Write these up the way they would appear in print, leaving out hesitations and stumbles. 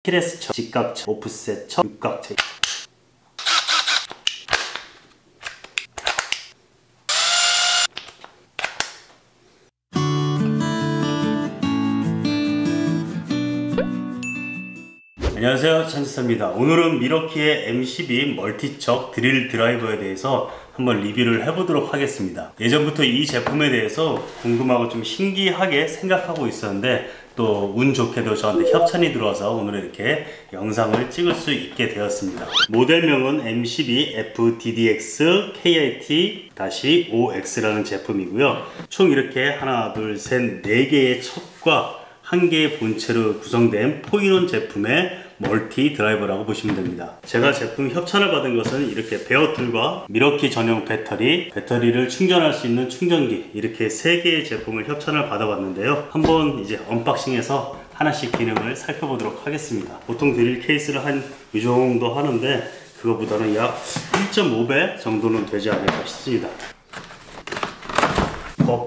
키레스처, 직각처, 오프셋처, 육각처. 안녕하세요, 찬지사입니다. 오늘은 미러키의 M12 멀티척 드릴 드라이버에 대해서 한번 리뷰를 해보도록 하겠습니다. 예전부터 이 제품에 대해서 궁금하고 좀 신기하게 생각하고 있었는데 또 운 좋게도 저한테 협찬이 들어와서 오늘 이렇게 영상을 찍을 수 있게 되었습니다. 모델명은 M12 FDDX KIT-5X라는 제품이고요. 총 이렇게 하나, 둘, 셋, 4개의 척과 1개의 본체로 구성된 포인원 제품의 멀티 드라이버라고 보시면 됩니다. 제가 제품 협찬을 받은 것은 이렇게 베어툴과 미러키 전용 배터리를 충전할 수 있는 충전기, 이렇게 3개의 제품을 협찬을 받아봤는데요. 한번 이제 언박싱해서 하나씩 기능을 살펴보도록 하겠습니다. 보통 드릴 케이스를 한 이 정도 하는데 그거보다는 약 1.5배 정도는 되지 않을까 싶습니다.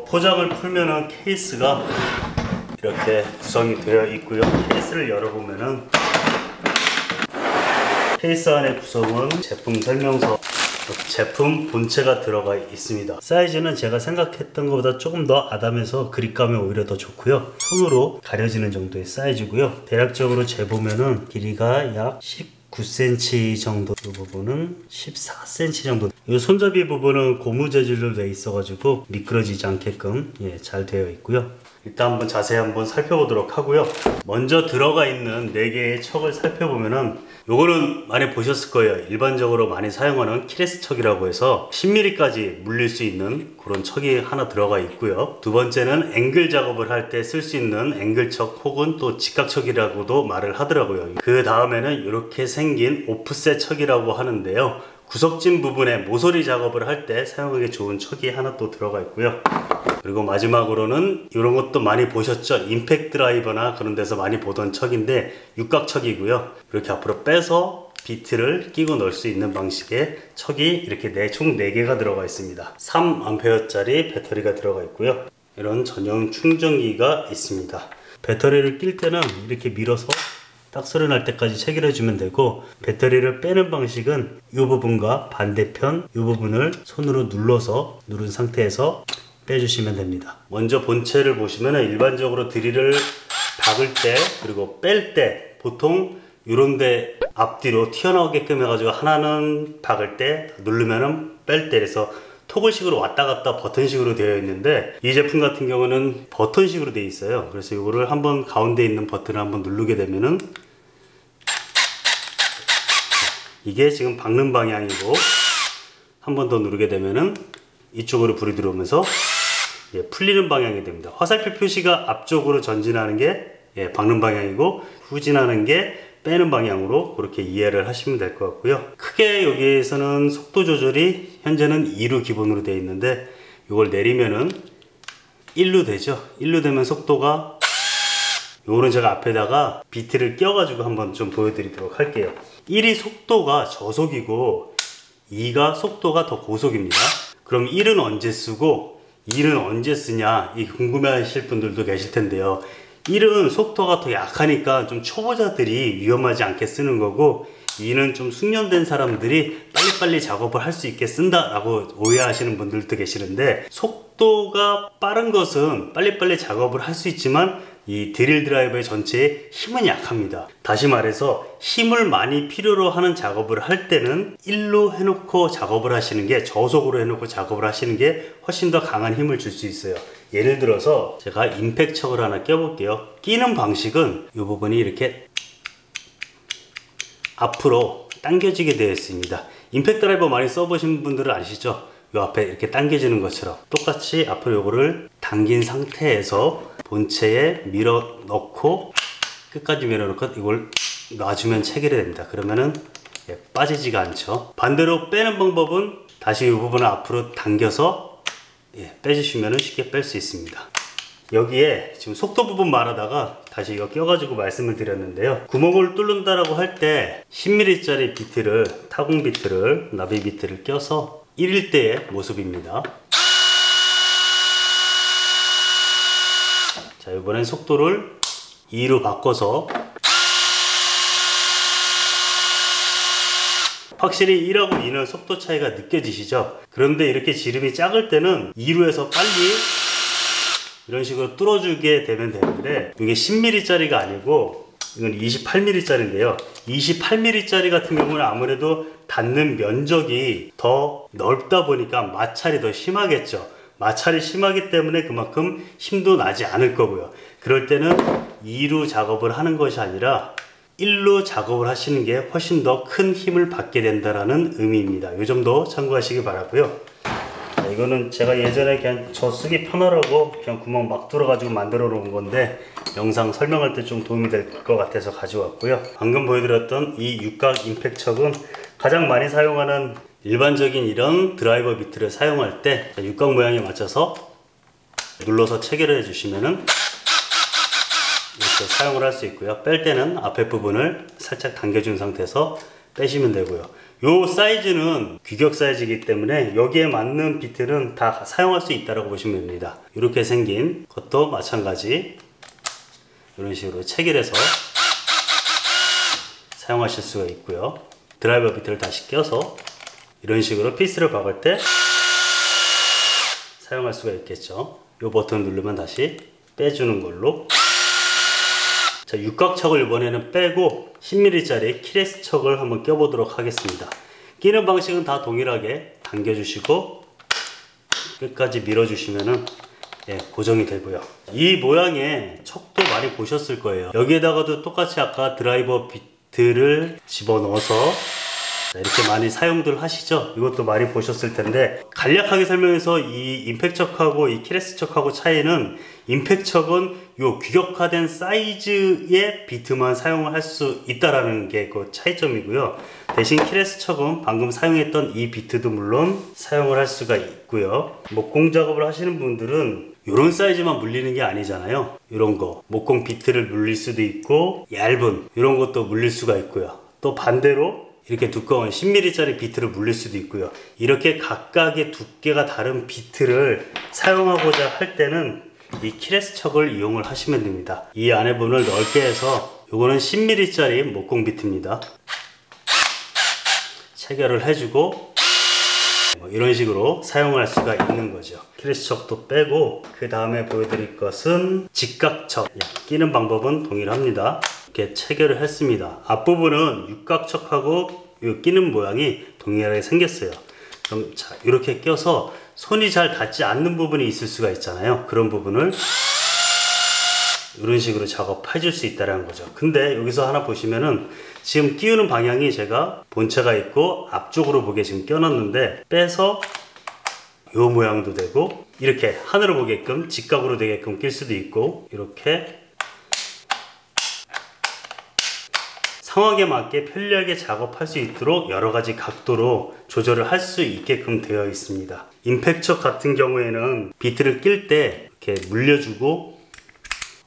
포장을 풀면은 케이스가 이렇게 구성이 되어 있고요. 케이스를 열어보면은 케이스 안의 구성은 제품 설명서, 제품 본체가 들어가 있습니다. 사이즈는 제가 생각했던 것보다 조금 더 아담해서 그립감이 오히려 더 좋고요. 손으로 가려지는 정도의 사이즈고요. 대략적으로 재보면은 길이가 약 19cm 정도, 이 부분은 14cm 정도. 이 손잡이 부분은 고무 재질로 되어 있어가지고 미끄러지지 않게끔 잘 되어 있고요. 일단 한번 자세히 한번 살펴보도록 하고요. 먼저 들어가 있는 4개의 척을 살펴보면은 요거는 많이 보셨을 거예요. 일반적으로 많이 사용하는 키레스 척이라고 해서 10mm까지 물릴 수 있는 그런 척이 하나 들어가 있고요. 두 번째는 앵글 작업을 할 때 쓸 수 있는 앵글 척 혹은 또 직각 척이라고도 말을 하더라고요. 그 다음에는 이렇게 생긴 오프셋 척이라고 하는데요. 구석진 부분에 모서리 작업을 할 때 사용하기 좋은 척이 하나 또 들어가 있고요. 그리고 마지막으로는 이런 것도 많이 보셨죠? 임팩트 드라이버나 그런 데서 많이 보던 척인데 육각척이고요. 이렇게 앞으로 빼서 비트를 끼고 넣을 수 있는 방식의 척이 이렇게 총 4개가 들어가 있습니다. 3A짜리 배터리가 들어가 있고요. 이런 전용 충전기가 있습니다. 배터리를 낄 때는 이렇게 밀어서 딱 소리 날 때까지 체결해 주면 되고, 배터리를 빼는 방식은 이 부분과 반대편 이 부분을 손으로 눌러서 누른 상태에서 빼주시면 됩니다. 먼저 본체를 보시면 일반적으로 드릴을 박을 때 그리고 뺄 때 보통 이런데 앞뒤로 튀어나오게끔 해가지고 하나는 박을 때 누르면은 뺄 때, 그래서 토글식으로 왔다 갔다 버튼식으로 되어 있는데 이 제품 같은 경우는 버튼식으로 되어 있어요. 그래서 이거를 한번 가운데 있는 버튼을 한번 누르게 되면은 이게 지금 박는 방향이고, 한 번 더 누르게 되면은 이쪽으로 불이 들어오면서 풀리는 방향이 됩니다. 화살표 표시가 앞쪽으로 전진하는 게 박는 방향이고, 후진하는 게 빼는 방향으로 그렇게 이해를 하시면 될 것 같고요. 크게 여기에서는 속도 조절이 현재는 2로 기본으로 되어 있는데 이걸 내리면은 1로 되죠. 1로 되면 속도가, 요거는 제가 앞에다가 비트를 껴가지고 한번 좀 보여드리도록 할게요. 1이 속도가 저속이고 2가 속도가 더 고속입니다. 그럼 1은 언제 쓰고 2는 언제 쓰냐, 이 궁금해 하실 분들도 계실 텐데요. 1은 속도가 더 약하니까 좀 초보자들이 위험하지 않게 쓰는 거고, 2는 좀 숙련된 사람들이 빨리빨리 작업을 할 수 있게 쓴다 라고 오해하시는 분들도 계시는데, 속도가 빠른 것은 빨리빨리 작업을 할 수 있지만 이 드릴 드라이버의 전체에 힘은 약합니다. 다시 말해서 힘을 많이 필요로 하는 작업을 할 때는 1로 해놓고 작업을 하시는 게, 저속으로 해놓고 작업을 하시는 게 훨씬 더 강한 힘을 줄 수 있어요. 예를 들어서 제가 임팩트 척을 하나 껴볼게요. 끼는 방식은 이 부분이 이렇게 앞으로 당겨지게 되어 있습니다. 임팩트 드라이버 많이 써보신 분들은 아시죠? 이 앞에 이렇게 당겨지는 것처럼 똑같이 앞으로 요거를 당긴 상태에서 본체에 밀어 넣고 끝까지 밀어 넣고 이걸 놔주면 체결이 됩니다. 그러면은 빠지지가 않죠. 반대로 빼는 방법은 다시 이 부분을 앞으로 당겨서 빼주시면 쉽게 뺄 수 있습니다. 여기에 지금 속도 부분 말하다가 다시 이거 껴가지고 말씀을 드렸는데요. 구멍을 뚫는다라고 할 때 10mm짜리 비트를, 타공 비트를, 나비 비트를 껴서 1일 때의 모습입니다. 자, 이번엔 속도를 2로 바꿔서 확실히 1하고 2는 속도 차이가 느껴지시죠? 그런데 이렇게 지름이 작을 때는 2루에서 빨리 이런 식으로 뚫어주게 되면 되는데, 이게 10mm 짜리가 아니고 이건 28mm 짜리인데요 28mm 짜리 같은 경우는 아무래도 닿는 면적이 더 넓다 보니까 마찰이 더 심하겠죠. 마찰이 심하기 때문에 그만큼 힘도 나지 않을 거고요. 그럴 때는 2루 작업을 하는 것이 아니라 1루 작업을 하시는 게 훨씬 더 큰 힘을 받게 된다는 의미입니다. 이 정도 참고하시기 바라고요. 자, 이거는 제가 예전에 그냥 저 쓰기 편하라고 그냥 구멍 막 뚫어가지고 만들어 놓은 건데, 영상 설명할 때 좀 도움이 될 것 같아서 가져왔고요. 방금 보여드렸던 이 육각 임팩트척은 가장 많이 사용하는 일반적인 이런 드라이버 비트를 사용할 때 육각 모양에 맞춰서 눌러서 체결을 해주시면은 이렇게 사용을 할 수 있고요. 뺄 때는 앞에 부분을 살짝 당겨준 상태에서 빼시면 되고요. 요 사이즈는 규격 사이즈이기 때문에 여기에 맞는 비트는 다 사용할 수 있다고 보시면 됩니다. 이렇게 생긴 것도 마찬가지 이런 식으로 체결해서 사용하실 수가 있고요. 드라이버 비트를 다시 껴서 이런 식으로 피스를 박을 때 사용할 수가 있겠죠. 이 버튼 누르면 다시 빼주는 걸로. 자, 육각척을 이번에는 빼고 10mm 짜리 키레스 척을 한번 껴보도록 하겠습니다. 끼는 방식은 다 동일하게 당겨주시고 끝까지 밀어주시면은 고정이 되고요. 이 모양의 척도 많이 보셨을 거예요. 여기에다가도 똑같이 아까 드라이버 비트를 집어넣어서 이렇게 많이 사용들 하시죠. 이것도 많이 보셨을 텐데, 간략하게 설명해서 이 임팩트 척하고 이 키레스 척하고 차이는, 임팩트 척은 요 규격화된 사이즈의 비트만 사용을 할 수 있다라는 게 그 차이점이고요. 대신 키레스 척은 방금 사용했던 이 비트도 물론 사용을 할 수가 있고요. 목공 작업을 하시는 분들은 이런 사이즈만 물리는 게 아니잖아요. 이런 거 목공 비트를 물릴 수도 있고, 얇은 이런 것도 물릴 수가 있고요. 또 반대로 이렇게 두꺼운 10mm 짜리 비트를 물릴 수도 있고요. 이렇게 각각의 두께가 다른 비트를 사용하고자 할 때는 이 키레스 척을 이용을 하시면 됩니다. 이 안에 부분을 넓게 해서, 요거는 10mm 짜리 목공 비트입니다. 체결을 해주고 이런 식으로 사용할 수가 있는 거죠. 키레스 척도 빼고, 그 다음에 보여드릴 것은 직각척. 끼는 방법은 동일합니다. 이렇게 체결을 했습니다. 앞부분은 육각척하고 끼는 모양이 동일하게 생겼어요. 그럼 자, 이렇게 껴서 손이 잘 닿지 않는 부분이 있을 수가 있잖아요. 그런 부분을 이런 식으로 작업해 줄 수 있다는 거죠. 근데 여기서 하나 보시면은 지금 끼우는 방향이 제가 본체가 있고 앞쪽으로 보게 지금 껴놨는데, 빼서 이 모양도 되고, 이렇게 하늘을 보게끔 직각으로 되게끔 낄 수도 있고, 이렇게 상황에 맞게 편리하게 작업할 수 있도록 여러가지 각도로 조절을 할 수 있게끔 되어 있습니다. 임팩트 척 같은 경우에는 비트를 낄 때 이렇게 물려주고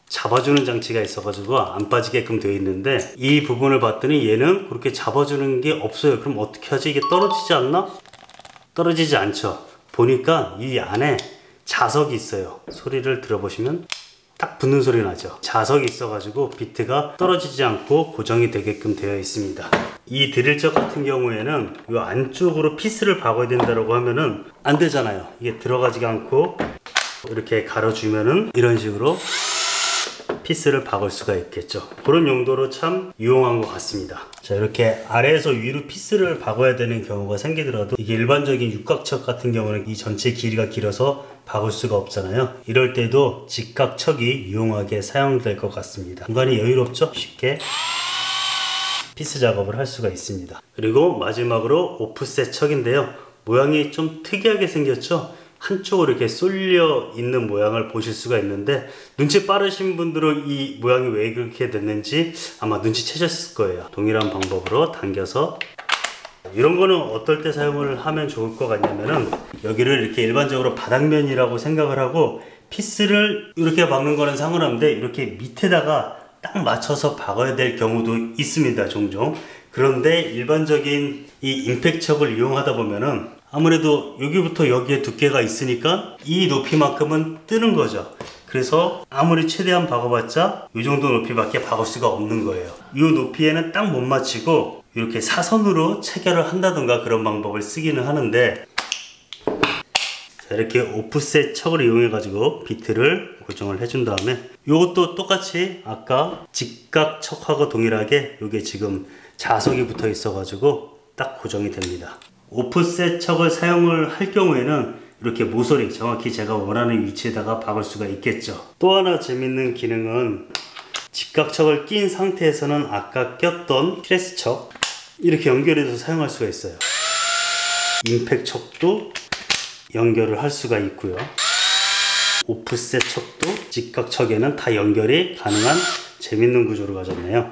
잡아주는 장치가 있어가지고 안 빠지게끔 되어 있는데, 이 부분을 봤더니 얘는 그렇게 잡아주는 게 없어요. 그럼 어떻게 하지? 이게 떨어지지 않나? 떨어지지 않죠. 보니까 이 안에 자석이 있어요. 소리를 들어보시면 딱 붙는 소리 나죠. 자석이 있어가지고 비트가 떨어지지 않고 고정이 되게끔 되어 있습니다. 이 드릴척 같은 경우에는 이 안쪽으로 피스를 박아야 된다고 하면은 안 되잖아요. 이게 들어가지 않고 이렇게 가려주면은 이런 식으로 피스를 박을 수가 있겠죠. 그런 용도로 참 유용한 것 같습니다. 자, 이렇게 아래에서 위로 피스를 박아야 되는 경우가 생기더라도, 이게 일반적인 육각척 같은 경우는 이 전체 길이가 길어서 박을 수가 없잖아요. 이럴 때도 직각척이 유용하게 사용될 것 같습니다. 공간이 여유롭죠? 쉽게 피스 작업을 할 수가 있습니다. 그리고 마지막으로 오프셋 척인데요. 모양이 좀 특이하게 생겼죠? 한쪽으로 이렇게 쏠려 있는 모양을 보실 수가 있는데, 눈치 빠르신 분들은 이 모양이 왜 그렇게 됐는지 아마 눈치채셨을 거예요. 동일한 방법으로 당겨서, 이런 거는 어떨 때 사용을 하면 좋을 것 같냐면은, 여기를 이렇게 일반적으로 바닥면이라고 생각을 하고 피스를 이렇게 박는 거는 상관없는데, 이렇게 밑에다가 딱 맞춰서 박아야 될 경우도 있습니다, 종종. 그런데 일반적인 이 임팩트 척을 이용하다 보면은 아무래도 여기부터 여기에 두께가 있으니까 이 높이만큼은 뜨는 거죠. 그래서 아무리 최대한 박아봤자 이 정도 높이밖에 박을 수가 없는 거예요. 이 높이에는 딱 못 맞추고 이렇게 사선으로 체결을 한다던가 그런 방법을 쓰기는 하는데, 자, 이렇게 오프셋 척을 이용해 가지고 비트를 고정을 해준 다음에 이것도 똑같이 아까 직각 척하고 동일하게 이게 지금 자석이 붙어 있어 가지고 딱 고정이 됩니다. 오프셋 척을 사용을 할 경우에는 이렇게 모서리 정확히 제가 원하는 위치에다가 박을 수가 있겠죠. 또 하나 재밌는 기능은 직각척을 낀 상태에서는 아까 꼈던 피레스 척 이렇게 연결해서 사용할 수가 있어요. 임팩 척도 연결을 할 수가 있고요. 오프셋 척도 직각 척에는 다 연결이 가능한 재밌는 구조를 가졌네요.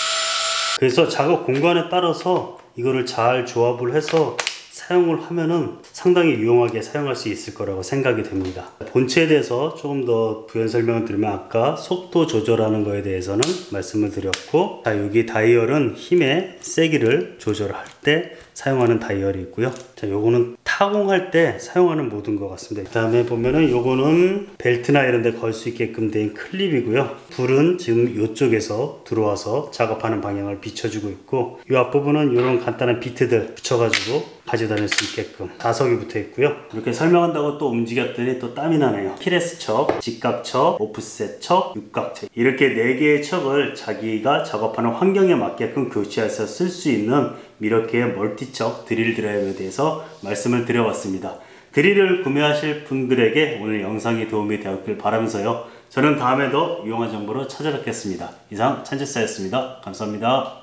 그래서 작업 공간에 따라서 이거를 잘 조합을 해서 사용을 하면은 상당히 유용하게 사용할 수 있을 거라고 생각이 됩니다. 본체에 대해서 조금 더 부연 설명을 드리면 아까 속도 조절하는 거에 대해서는 말씀을 드렸고, 자, 여기 다이얼은 힘의 세기를 조절할 때 사용하는 다이얼이 있고요. 자, 요거는 타공할 때 사용하는 모드인 것 같습니다. 그 다음에 보면은 요거는 벨트나 이런 데 걸 수 있게끔 된 클립이고요. 불은 지금 이쪽에서 들어와서 작업하는 방향을 비춰주고 있고, 이 앞부분은 이런 간단한 비트들 붙여가지고 가지고 다닐 수 있게끔 자석이 붙어 있고요. 이렇게 설명한다고 또 움직였더니 또 땀이 나네요. 피레스 척, 직각 척, 오프셋 척, 육각 척, 이렇게 4개의 척을 자기가 작업하는 환경에 맞게끔 교체해서 쓸 수 있는 미러키의 멀티척 드릴 드라이버에 대해서 말씀을 드려봤습니다. 드릴을 구매하실 분들에게 오늘 영상이 도움이 되었길 바라면서요. 저는 다음에 더 유용한 정보로 찾아뵙겠습니다. 이상 찬제스였습니다. 감사합니다.